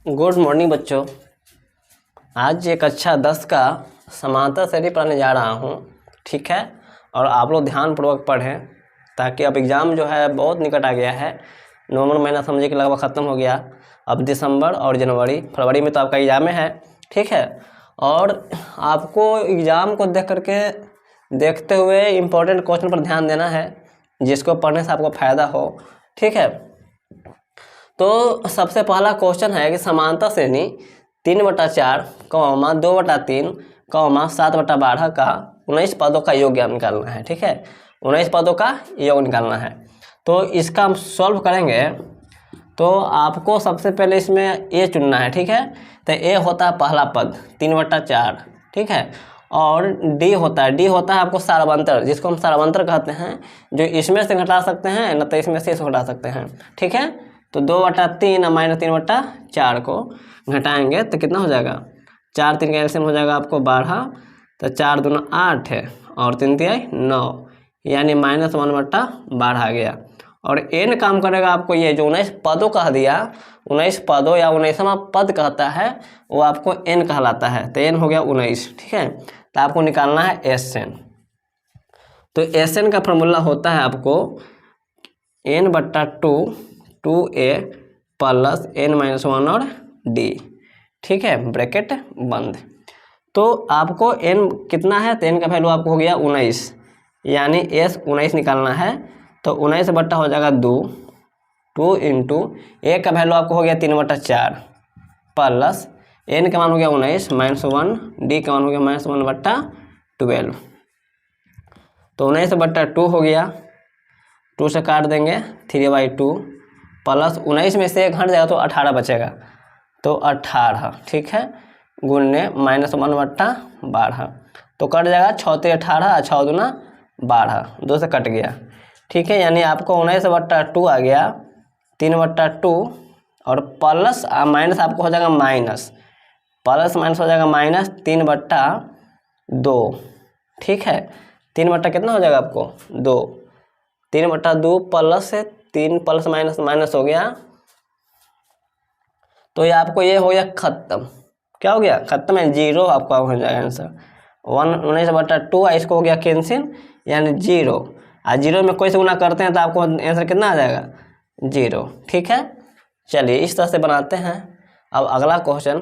Good morning बच्चों। आज एक कक्षा 10 का समांतर श्रेणी पढ़ाने जा रहा हूँ, ठीक है। और आप लोग ध्यानपूर्वक पढ़ें ताकि अब एग्ज़ाम जो है बहुत निकट आ गया है। नवंबर महीना समझिए कि लगभग ख़त्म हो गया। अब दिसंबर और जनवरी फरवरी में तो आपका एग्ज़ाम है, ठीक है। और आपको एग्ज़ाम को देखते हुए इम्पोर्टेंट क्वेश्चन पर ध्यान देना है, जिसको पढ़ने से आपको फ़ायदा हो, ठीक है। तो सबसे पहला क्वेश्चन है कि समांतर श्रेणी 3/4, 2/3, 7/12 का 19 पदों का योग निकालना है, ठीक है। 19 पदों का योग निकालना है। तो इसका हम सॉल्व करेंगे। तो आपको सबसे पहले इसमें ए चुनना है, ठीक है। तो ए होता है पहला पद 3/4, ठीक है। और डी होता है आपको सारवंतर, जिसको हम सारवंतर कहते हैं, जो इसमें से घटा सकते हैं न तो इसमें से घटा सकते हैं, ठीक है। तो 2/3 और -3/4 को घटाएंगे तो कितना हो जाएगा, 4 3 का एलसीएम हो जाएगा आपको 12। तो 4 दूना 8 है और 3 3 9, यानी -1/12 आ गया। और एन काम करेगा आपको ये जो 19 पदों कह दिया, 19 पदों या 19वां पद कहता है, वो आपको एन कहलाता है। तो एन हो गया 19, ठीक है। तो आपको निकालना है एस एन। तो एस एन का फॉर्मूला होता है आपको n/2 2a प्लस n-1 और d, ठीक है, ब्रैकेट बंद। तो आपको n कितना है, तो n का वैल्यू आपको हो गया 19, यानी s 19 निकालना है। तो 19 बट्टा हो जाएगा 2 इंटू a का वैल्यू आपको हो गया 3/4 प्लस n का मान हो गया 19 -1, d का मान हो गया -1/12। तो 19/2 हो गया, 2 से काट देंगे 3/2 प्लस 19 में से 1 घट जाएगा तो 18 बचेगा। तो 18, ठीक है, गुणने -1/12। तो कट जाएगा 6 3 18, 6 दूना 12, 2 से कट गया, ठीक है। यानी आपको 19/2 आ गया 3/2 और प्लस माइनस आपको हो जाएगा माइनस, प्लस माइनस हो जाएगा -3/2, ठीक है। 3 कितना हो जाएगा आपको 2, 3/2 प्लस से 3 प्लस माइनस माइनस हो गया। तो ये आपको ये हो गया खत्म। क्या हो गया, खत्म है, 0 आपका हो जाएगा आंसर। 19/2 इसको हो गया कैंसिल, यानी 0। और 0 में कोई से गुना करते हैं तो आपको आंसर कितना आ जाएगा, 0, ठीक है। चलिए इस तरह से बनाते हैं। अब अगला क्वेश्चन,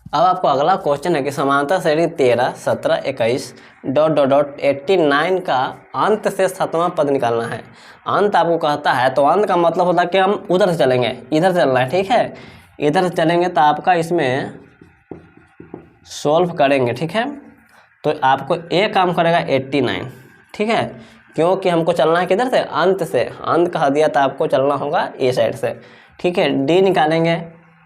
अब आपको अगला क्वेश्चन है कि समांतर श्रेणी 13, 17, 21 ... 89 का अंत से 7वां पद निकालना है। अंत आपको कहता है, तो अंत का मतलब होता है कि हम उधर से चलेंगे, इधर से चलना है, ठीक है। इधर से चलेंगे तो आपका इसमें सॉल्व करेंगे, ठीक है। तो आपको ए काम करेगा 89, ठीक है, क्योंकि हमको चलना है किधर से, अंत से। अंत कह दिया तो आपको चलना होगा ए साइड से, ठीक है। डी निकालेंगे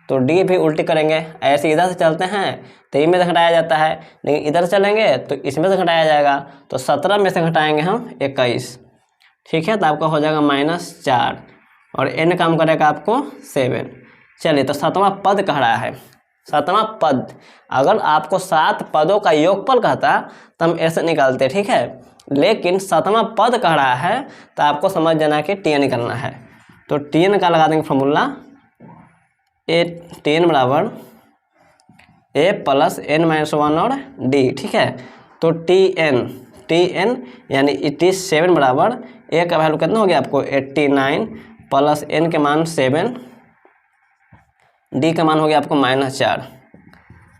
तो डी भी उल्टी करेंगे, ऐसे इधर से चलते हैं तो ई में से घटाया जाता है, लेकिन इधर चलेंगे तो इसमें से घटाया जाएगा। तो 17 में से घटाएंगे हम 21, ठीक है। तो आपका हो जाएगा -4 और n काम करेगा आपको 7। चलिए तो 7वां पद कह रहा है, 7वां पद। अगर आपको 7 पदों का योगफल कहता तो हम ऐसे निकालते, ठीक है। लेकिन 7वां पद कह रहा है तो आपको समझ जाना है कि tn निकालना है। तो tn का लगा देंगे फॉर्मूला, tn बराबर a प्लस n-1 और d, ठीक है। तो tn यानी 87 बराबर a का वैल्यू कितना हो गया आपको 89 प्लस n के मान 7, d का मान हो गया आपको -4।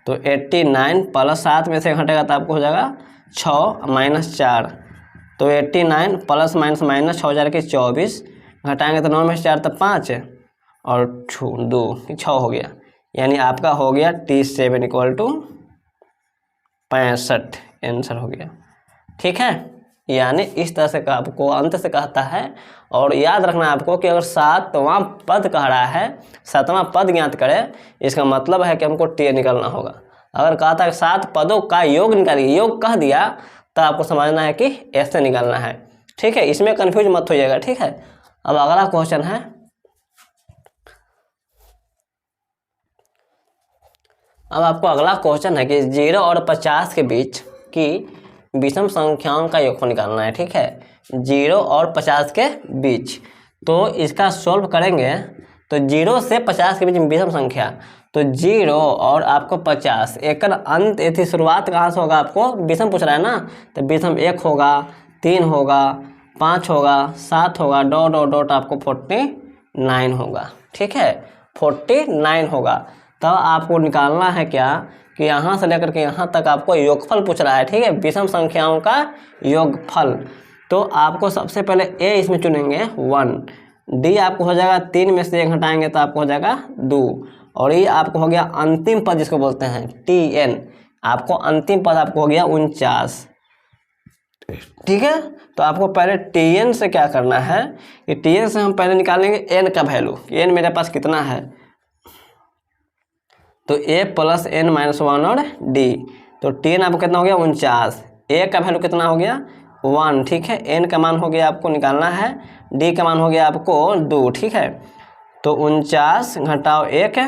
तो 89 प्लस 7 में से घटेगा तो आपको हो जाएगा 6 -4। तो 89 प्लस माइनस माइनस 6 हो जाएगा 24, घटाएंगे तो 9 में से 4 तो 5 और 2 6 हो गया, यानी आपका हो गया T7 = 65 आंसर हो गया, ठीक है। यानी इस तरह से आपको अंत से कहता है। और याद रखना आपको कि अगर 7वां पद कह रहा है, 7वां पद ज्ञात करें, इसका मतलब है कि हमको T निकालना होगा। अगर कहता है 7 पदों का योग निकालिए, योग कह दिया तो आपको समझना है कि ऐसे निकालना है, ठीक है। इसमें कन्फ्यूज मत होइएगा, ठीक है। अब अगला क्वेश्चन है, अब आपको अगला क्वेश्चन है कि 0 और 50 के बीच की विषम संख्याओं का योगफल निकालना है, ठीक है। 0 और 50 के बीच तो इसका सॉल्व करेंगे तो 0 से 50 के बीच में विषम संख्या, तो 0 और आपको 50 एक अंत थी, शुरुआत कहाँ से होगा, आपको विषम पूछ रहा है ना, तो विषम 1 होगा, 3 होगा, 5 होगा, 7 होगा, डॉट डॉट डॉट आपको 49 होगा। ठीक है, 49 होगा। तब आपको निकालना है क्या कि यहाँ से लेकर के यहाँ तक आपको योगफल पूछ रहा है। ठीक है, विषम संख्याओं का योगफल। तो आपको सबसे पहले ए इसमें चुनेंगे 1, डी आपको हो जाएगा 3 में से 1 घटाएंगे तो आपको हो जाएगा 2, और ये आपको हो गया अंतिम पद जिसको बोलते हैं TN, आपको अंतिम पद आपको हो गया 49। ठीक है, तो आपको पहले TN से क्या करना है कि TN से हम पहले निकालेंगे n का वैल्यू, n मेरे पास कितना है, तो a + n-1 और d, तो TN आपको कितना हो गया 49, a का वैल्यू कितना हो गया 1। ठीक है, n का मान हो गया आपको निकालना है, d का मान हो गया आपको 2। ठीक है, तो 49 घटाओ 1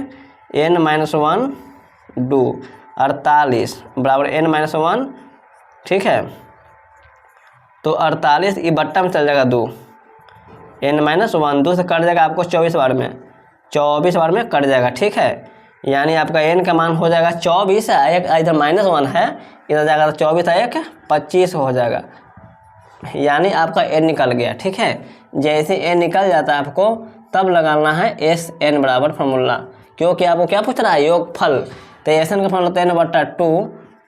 n-1 2 48 बराबर n-1। ठीक है, तो 48 ये बट्टा में चल जाएगा 2, n-1 2 से कट जाएगा आपको 24 बार में, 24 बार में कट जाएगा। ठीक है, यानी आपका n का मान हो जाएगा 24, एक इधर -1 है, इधर जाएगा तो 24 1 25 हो जाएगा, यानी आपका n निकल गया। ठीक है, जैसे n निकल जाता है आपको तब लगाना है SN बराबर फार्मूला, क्योंकि आपको क्या पूछ रहा है योगफल, तो SN का फार्मूला n बटा 2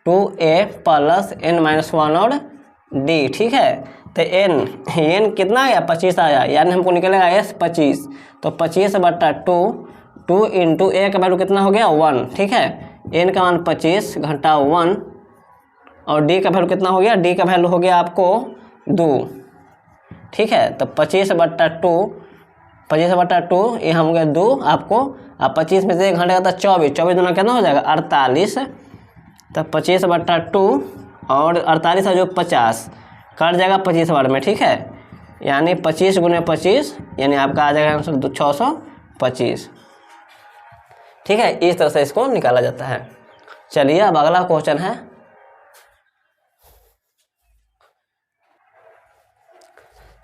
2a + n-1 और d। ठीक है, तो n कितना आया 25 आया, यानी हमको निकलेगा S 25, तो 25 बटा 2 2 इंटू a का वैल्यू कितना हो गया 1। ठीक है, n का मान 25 घटाओ 1 और d का वैल्यू कितना हो गया, d का वैल्यू हो गया आपको 2। ठीक है, तो 25 बटा 2 ये हम गए 2 आपको, अब 25 में से 1 घटेगा तो 24 दूना कितना हो जाएगा 48, तो 25 बटा 2 और 48 जो 50 कट जाएगा 25 बार में। ठीक है, यानी 25 गुने 25 यानी आपका आ जाएगा आंसर 625। ठीक है, इस तरह से इसको निकाला जाता है। चलिए अब अगला क्वेश्चन है,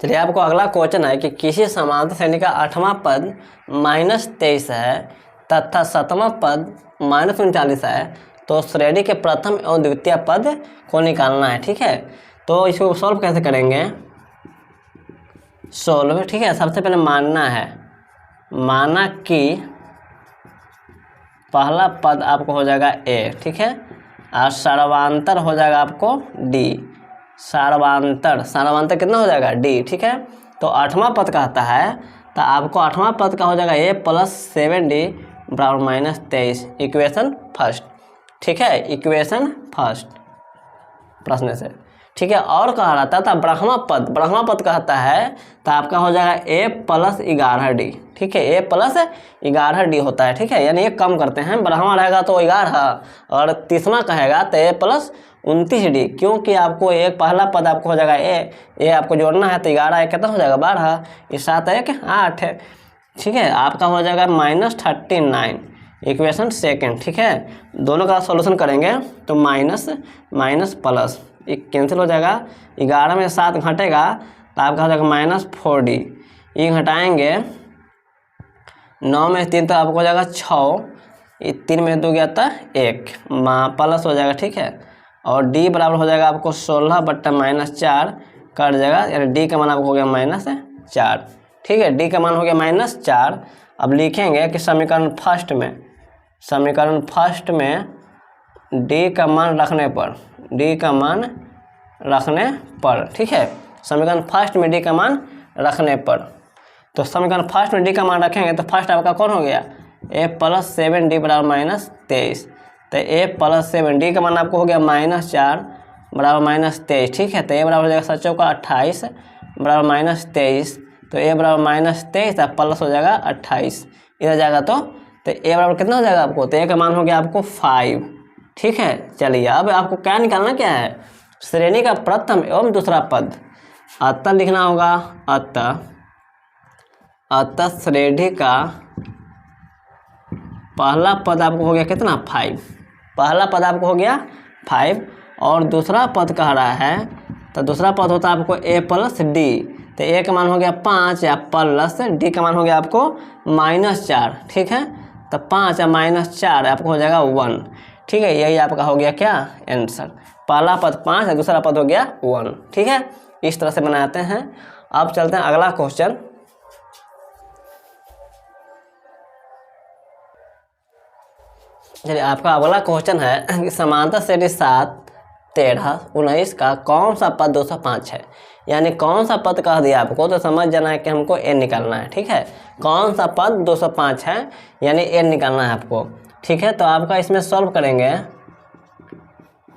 चलिए आपको अगला क्वेश्चन है कि किसी समांतर श्रेणी का 8वां पद -23 है तथा 7वां पद -39 है, तो श्रेणी के प्रथम एवं द्वितीय पद को निकालना है। ठीक है, तो इसको सॉल्व कैसे करेंगे, सॉल्व। ठीक है, सबसे पहले माना कि पहला पद आपको हो जाएगा a। ठीक है, और सर्वांतर हो जाएगा आपको d, सर्वांतर कितना हो जाएगा d। ठीक है, तो 8वां पद कहता है तो आपको 8वां पद का हो जाएगा a + 7d बराबर -23, इक्वेशन फर्स्ट। ठीक है, इक्वेशन फर्स्ट प्रश्न से। ठीक है, और कह रहा था ब्रह्मा पद कहता है तो आपका हो जाएगा a + 11d। ठीक है, a + 11d होता है। ठीक है, यानी ये कम करते हैं, ब्रह्मा रहेगा तो 11 और 30वां कहेगा तो a + 29d, क्योंकि आपको एक पहला पद आपको हो जाएगा a आपको जोड़ना है तो 11 कितना हो जाएगा 12, ये 7 1 8 है। ठीक है, आपका हो जाएगा -39, इक्वेशन सेकंड। ठीक है, दोनों का सॉल्यूशन करेंगे तो माइनस प्लस एक कैंसिल हो जाएगा, 11 में 7 घटेगा तो आपका हो जाएगा -4d, ये घटाएंगे 9 में 3 तो आपको हो जाएगा 6, 3 में 2 गया था 1 प्लस हो जाएगा। ठीक है, और d बराबर हो जाएगा आपको 16 बट्टा -4 कट जाएगा, यानी d का मान आपको हो गया -4। ठीक है, d का मान हो गया -4। अब लिखेंगे कि समीकरण फर्स्ट में d का मान रखने पर, ठीक है, समीकरण फर्स्ट में d का मान रखने पर, तो समीकरण फर्स्ट में d का मान रखेंगे तो फर्स्ट आपका कौन हो गया a + 7d बराबर -23, तो a + 7d का मान आपको हो गया -4 बराबर -23। ठीक है, तो a बराबर हो जाएगा 7 का 28 बराबर -23, तो a बराबर -23 प्लस हो जाएगा 28, इधर जाएगा तो a बराबर कितना हो जाएगा आपको, तो a का मान हो गया आपको 5। ठीक है, चलिए अब आपको क्या निकालना क्या है, श्रेणी का प्रथम एवं दूसरा पद। अतः लिखना होगा, अतः श्रेणी का पहला पद आपको हो गया कितना 5, पहला पद आपको हो गया 5 और दूसरा पद कह रहा है तो दूसरा पद होता है आपको a + d, तो ए का मान हो गया 5 या प्लस डी का मान हो गया आपको -4। ठीक है, तो 5 या -4 आपको हो जाएगा 1। ठीक है, यही आपका हो गया क्या आंसर। पहला पद 5 है, दूसरा पद हो गया 1। ठीक है, इस तरह से बनाते हैं। अब चलते हैं अगला क्वेश्चन। चलिए, आपका अगला क्वेश्चन है कि समांतर श्रेणी 7, 13, 19 का कौन सा पद 205 है। यानी कौन सा पद कह दिया आपको तो समझ जाना है कि हमको n निकालना है। ठीक है, कौन सा पद 205 है यानी n निकालना है आपको। ठीक है, तो आपका इसमें सॉल्व करेंगे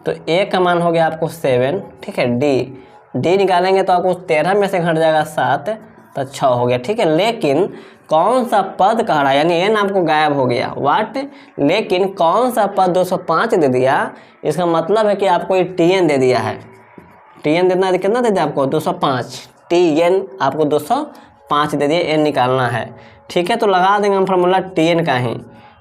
तो a का मान हो गया आपको 7। ठीक है, d निकालेंगे तो आपको 13 में से घट जाएगा 7 तो 6 हो गया। ठीक है, लेकिन कौन सा पद कह रहा है यानी n आपको गायब हो गया वाट, लेकिन कौन सा पद 205 दे दिया, इसका मतलब है कि आपको ये tn दे दिया है। tn देना है, कितना दे दिया आपको 205, tn आपको 205 दे दिया, n निकालना है। ठीक है, तो लगा देंगे हम फार्मूला tn का ही,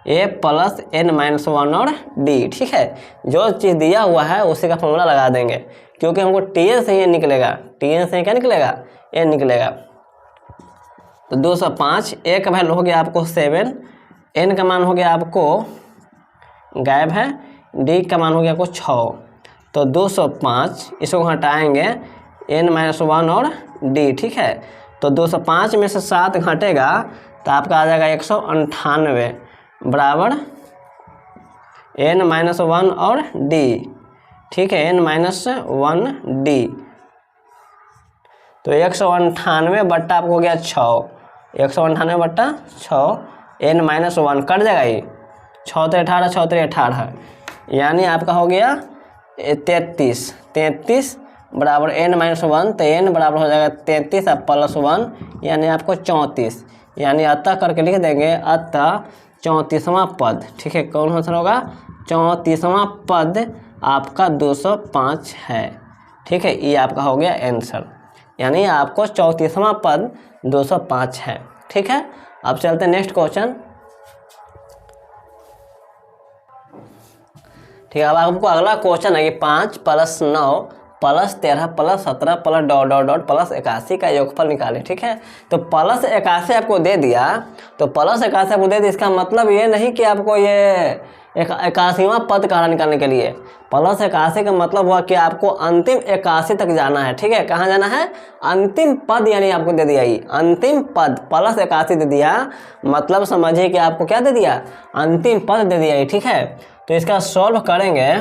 a प्लस n-1 और d। ठीक है, जो चीज़ दिया हुआ है उसी का फॉर्मूला लगा देंगे, क्योंकि हमको tn से ही निकलेगा, tn से क्या निकलेगा n निकलेगा। तो 205, a का वैल्यू हो गया आपको 7, n का मान हो गया आपको गायब है, d का मान हो गया आपको 6। तो 205 इसको हटाएंगे n-1 और d। ठीक है, तो 205 में से 7 घटेगा तो आपका आ जाएगा 198 बराबर n-1 और d। ठीक है, n-1 d, तो 198 बट्टा आपको हो गया 6, 198 बट्टा 6, n-1 कट जाएगा ये 6 तो 18, 6 तो 18, यानी आपका हो गया 33 बराबर n-1, तो n बराबर हो जाएगा 33 और प्लस 1 यानी आपको 34, यानी अतः करके लिख देंगे अतः 34वां पद। ठीक है, कौन आंसर होगा 34वां पद आपका 205 है। ठीक है, ये आपका हो गया आंसर, यानी आपको 34वां पद 205 है। ठीक है, अब चलते हैं नेक्स्ट क्वेश्चन। ठीक है, अब आपको अगला क्वेश्चन है कि 5 + 9 + 13 + 17 + ... + 81 का योगफल निकालें। ठीक है, तो + 81 आपको दे दिया, तो + 81 आपको दे दिया, इसका मतलब ये नहीं कि आपको ये 81वां पद कहाँ निकालने के लिए, + 81 का मतलब हुआ कि आपको अंतिम 81 तक जाना है। ठीक है, कहाँ जाना है, अंतिम पद, यानी आपको दे दिया ये अंतिम पद + 81 दे दिया, मतलब समझिए कि आपको क्या दे दिया, अंतिम पद दे दिया ये। ठीक है, तो इसका सॉल्व करेंगे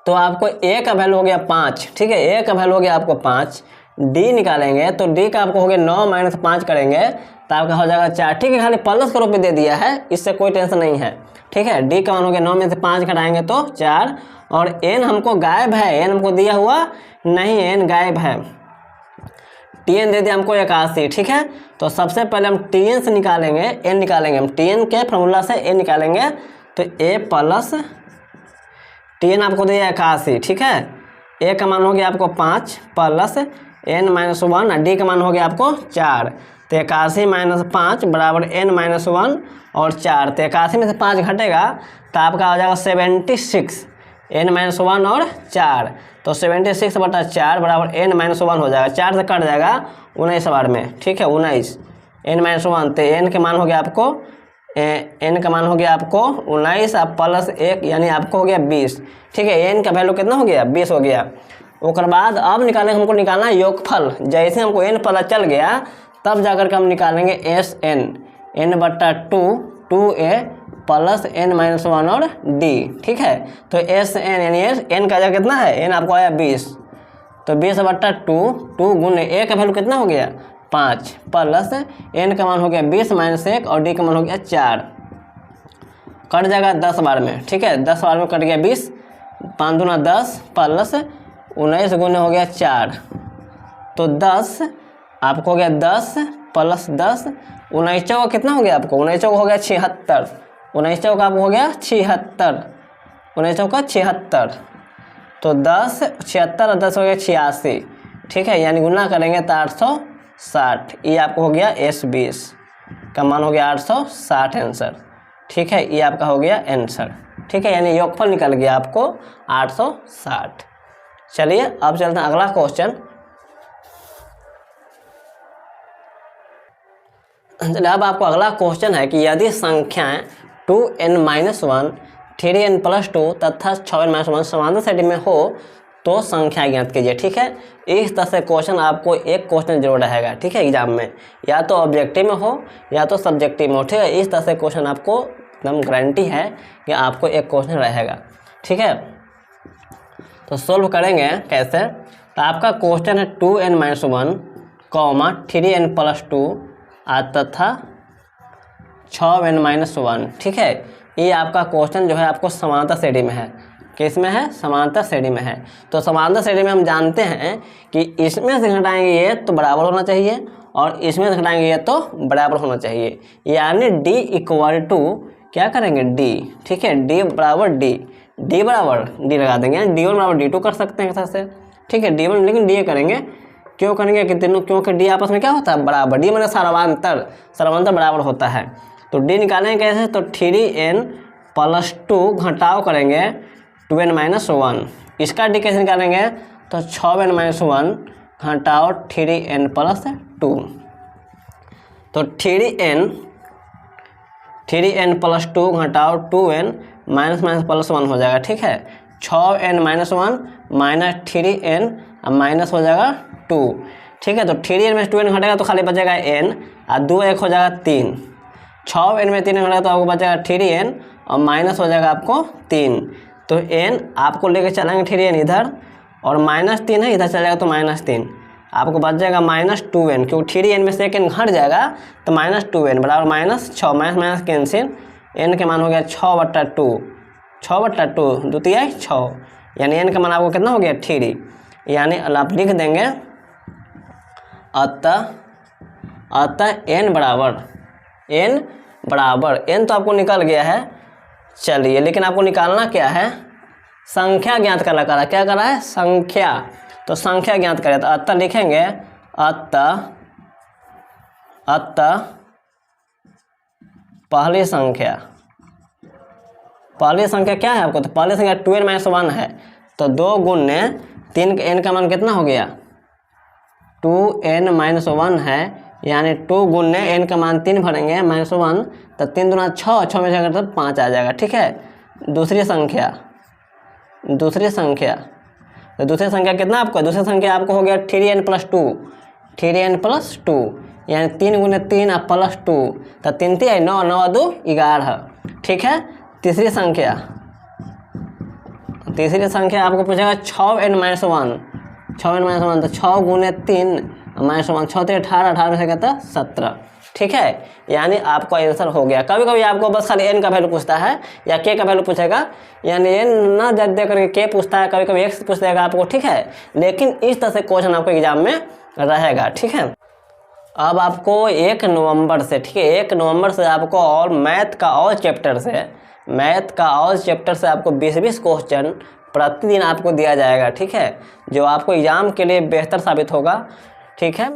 तो आपको a का वैल्यू हो गया 5। ठीक है, a का वैल्यू हो गया आपको 5, d निकालेंगे तो d का आपको हो गया 9 - 5 करेंगे तो आपका हो जाएगा 4। ठीक है, खाली प्लस के रूप में दे दिया है, इससे कोई टेंशन नहीं है। ठीक है, d का मान हो गया 9 में से 5 घटाएंगे तो 4, और n हमको गायब है, n हमको दिया हुआ नहीं, n गायब है, tn दे दिया हमको 81। ठीक है, तो सबसे पहले हम tn से निकालेंगे n निकालेंगे, हम tn के फॉर्मूला से n निकालेंगे, तो a प्लस tn आपको दिया 81। ठीक है, a का मान हो गया आपको 5 प्लस n-1, d का मान हो गया आपको 4, तो 81 - 5 बराबर n-1 और 4, तो 81 में से 5 घटेगा तो आपका आ जाएगा 76, n-1 और 4, तो 76/4 बराबर n-1 हो जाएगा, 4 से कट जाएगा 19 बार में। ठीक है, 19 n-1, तो n के मान हो गया आपको n का मान हो गया आपको 19 और प्लस 1 यानी आपको हो गया 20। ठीक है, n का वैल्यू कितना हो गया 20 हो गया। उसके बाद अब निकालेंगे, हमको निकालना है योगफल। जैसे हमको n पता चल गया तब जाकर के हम निकालेंगे SN, n/2 2a plus n-1 और d। ठीक है, तो SN यानी n का जगह कितना है, n आपको आया 20, तो 20/2, 2 गुने a का वैल्यू कितना हो गया 5 प्लस n का मान हो गया 20 - 1 और d का मान हो गया 4, कट जाएगा 10 बार में। ठीक है, 10 बार में कट गया 20, 5 दूना 10 प्लस 19 गुने हो गया 4, तो 10 आपको हो गया 10 प्लस 10, 19 का कितना हो गया आपको, 19 का हो गया 76, 19 का आपको हो गया 76, 19 का 76, तो 10 76 और 10 हो गया 86। ठीक है, यानी गुना करेंगे तो 860, ये आपको हो गया S20 का मान हो गया 860 आंसर। ठीक है, ये आपका हो गया आंसर। ठीक है, यानी योगफल निकल गया आपको 860। चलिए अब चलते हैं अगला क्वेश्चन। चलिए अब आपको अगला क्वेश्चन है कि यदि संख्याएं 2n-1, 3n+2 तथा 6n-1 समांतर श्रेणी में हो तो संख्या ज्ञात कीजिए। ठीक है, इस तरह से क्वेश्चन आपको एक क्वेश्चन जरूर रहेगा। ठीक है, एग्जाम में या तो ऑब्जेक्टिव में हो या तो सब्जेक्टिव में हो। ठीक है, इस तरह से क्वेश्चन आपको एकदम गारंटी है कि आपको एक क्वेश्चन रहेगा। ठीक है, तो सोल्व करेंगे कैसे। तो आपका क्वेश्चन है 2n-1, 3n+2 तथा 6n-1। ठीक है, ये आपका क्वेश्चन जो है आपको समांतर श्रेणी में है। किस में है? समांतर श्रेणी में है। तो समांतर श्रेणी में हम जानते हैं कि इसमें से घटाएंगे ये तो बराबर होना चाहिए और इसमें से घटाएंगे ये तो बराबर होना चाहिए, यानी d इक्वल टू क्या करेंगे d। ठीक है, d बराबर d, d बराबर d लगा देंगे, d1 बराबर d2 कर सकते हैं से। ठीक है, d1 लेकिन d करेंगे, क्यों करेंगे कि तीनों, क्योंकि d आपस में क्या होता है? बराबर। d मैंने सर्वांतर, सर्वांतर बराबर होता है। तो d निकालेंगे कैसे? तो 3n+2 घटाव करेंगे 2n-1, इसका d कैसे निकालेंगे? तो 6n-1 घटाओ 3n+2। तो 3n+2 घटाओ 2n -+1 हो जाएगा। ठीक है, 6n-1 माइनस 3n माइनस हो जाएगा 2। ठीक है, तो 3n में 2n घटेगा तो खाली बचेगा n और 2 1 हो जाएगा 3। 6n में 3 घटेगा तो आपको बचेगा 3n और माइनस हो जाएगा आपको 3। तो n आपको लेके चलेंगे 3n इधर और -3 है, इधर चलेगा तो -3, आपको बच जाएगा -2n, क्योंकि 3n में से एक n घट जाएगा तो -2n बराबर -6, माइनस कैंसिल, n के मान हो गया 6/2, 6/2 द्वितीय 6, यानी n का मान आपको कितना हो गया? 3। यानी आप लिख देंगे अतः n बराबर n तो आपको निकल गया है। चलिए, लेकिन आपको निकालना क्या है? संख्या ज्ञात करना करा। क्या करा है? संख्या। तो संख्या ज्ञात करें तो अतः लिखेंगे अतः पहली संख्या क्या है आपको? तो पहली संख्या 2n-1 है, तो 2 गुने 3 के n का मान कितना हो गया? 2n-1 है, यानी 2 गुने n का मान 3 भरेंगे -1, तो 3 दूना 6, 6 में जाएगा तो 5 आ जाएगा। ठीक है, दूसरी संख्या तो दूसरी संख्या कितना आपको? दूसरी संख्या आपको हो गया 3n+2, 3n+2 यानी 3 गुने 3 और +2, तो 3 3 9, 9 2 11। ठीक है, तीसरी संख्या आपको पूछेगा 6n-1, 6n-1 तो 6 गुने 3 -1, 6 3 18, 18 में से कहता है 17। ठीक है, यानी आपका आंसर हो गया। कभी कभी आपको बस खाली n का वैल्यू पूछता है या k का वैल्यू पूछेगा, यानी n ना जब दे करके k पूछता है, कभी कभी x पूछ देगा आपको। ठीक है, लेकिन इस तरह से क्वेश्चन आपको एग्जाम में रहेगा। ठीक है, अब आपको 1 नवंबर से, ठीक है, 1 नवंबर से आपको और मैथ का ऑल चैप्टर से आपको 20-20 क्वेश्चन प्रतिदिन आपको दिया जाएगा। ठीक है, जो आपको एग्जाम के लिए बेहतर साबित होगा। ठीक है।